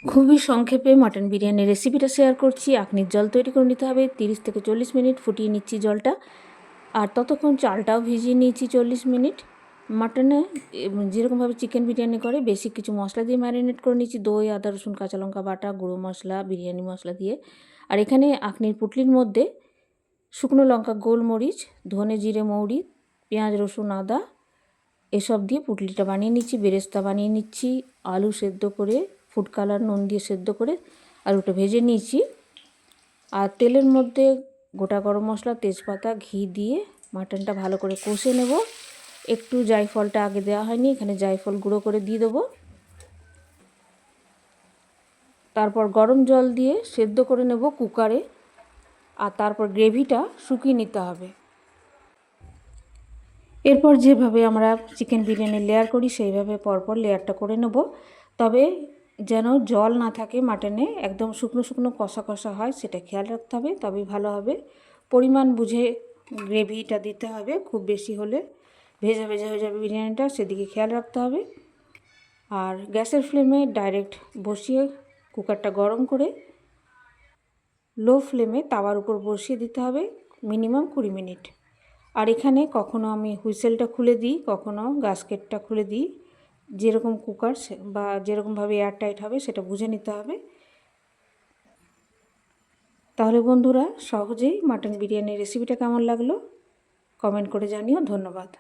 খুবই সংক্ষেপে মাটন বিরিয়ানির রেসিপিটা শেয়ার করছি। আখনির জল তৈরি করে নিতে হবে। 30 থেকে 40 মিনিট ফুটিয়ে নিচ্ছি জলটা, আর ততক্ষণ চালটাও ভিজিয়ে নিয়েছি 40 মিনিট। মাটনে যেরকমভাবে চিকেন বিরিয়ানি করে বেসিক কিছু মশলা দিয়ে ম্যারিনেট করে নিচ্ছি, দই, আদা, রসুন, কাঁচা লঙ্কা বাটা, গুঁড়ো মশলা, বিরিয়ানি মশলা দিয়ে। আর এখানে আখনির পুটলির মধ্যে শুকনো লঙ্কা, গোলমরিচ, ধনে, জিরে, মৌরি, পেঁয়াজ, রসুন, আদা এসব দিয়ে পুটলিটা বানিয়ে নিচ্ছি। বেরেস্তা বানিয়ে নিচ্ছি, আলু সেদ্ধ করে ফুড কালার নুন দিয়ে সেদ্ধ করে আলুটা ভেজে নিয়েছি। আর তেলের মধ্যে গোটা গরম মশলা, তেজপাতা, ঘি দিয়ে মাটনটা ভালো করে কষে নেব। একটু জায়ফলটা আগে দেওয়া হয়নি, এখানে জায়ফল গুঁড়ো করে দিয়ে দেবো। তারপর গরম জল দিয়ে সেদ্ধ করে নেব কুকারে, আর তারপর গ্রেভিটা শুকিয়ে নিতে হবে। এরপর যেভাবে আমরা চিকেন বিরিয়ানি লেয়ার করি সেইভাবে পরপর লেয়ারটা করে নেব। তবে যেন জল না থাকে মাটনে, একদম শুকনো শুকনো কষা কষা হয়, সেটা খেয়াল রাখতে হবে, তবেই ভালো হবে। পরিমাণ বুঝে গ্রেভিটা দিতে হবে, খুব বেশি হলে ভেজা ভেজা হয়ে যাবে বিরিয়ানিটা, সেদিকে খেয়াল রাখতে হবে। আর গ্যাসের ফ্লেমে ডাইরেক্ট বসিয়ে কুকারটা গরম করে লো ফ্লেমে তাওয়ার উপর বসিয়ে দিতে হবে মিনিমাম 20 মিনিট। আর এখানে কখনো আমি হুইসেলটা খুলে দিই, কখনো গাস্কেটটা খুলে দিই, যেরকম কুকার বা যেরকমভাবে এয়ারটাইট হবে সেটা বুঝে নিতে হবে। তাহলে বন্ধুরা, সহজেই মাটন বিরিয়ানির রেসিপিটা কেমন লাগলো কমেন্ট করে জানিও। ধন্যবাদ।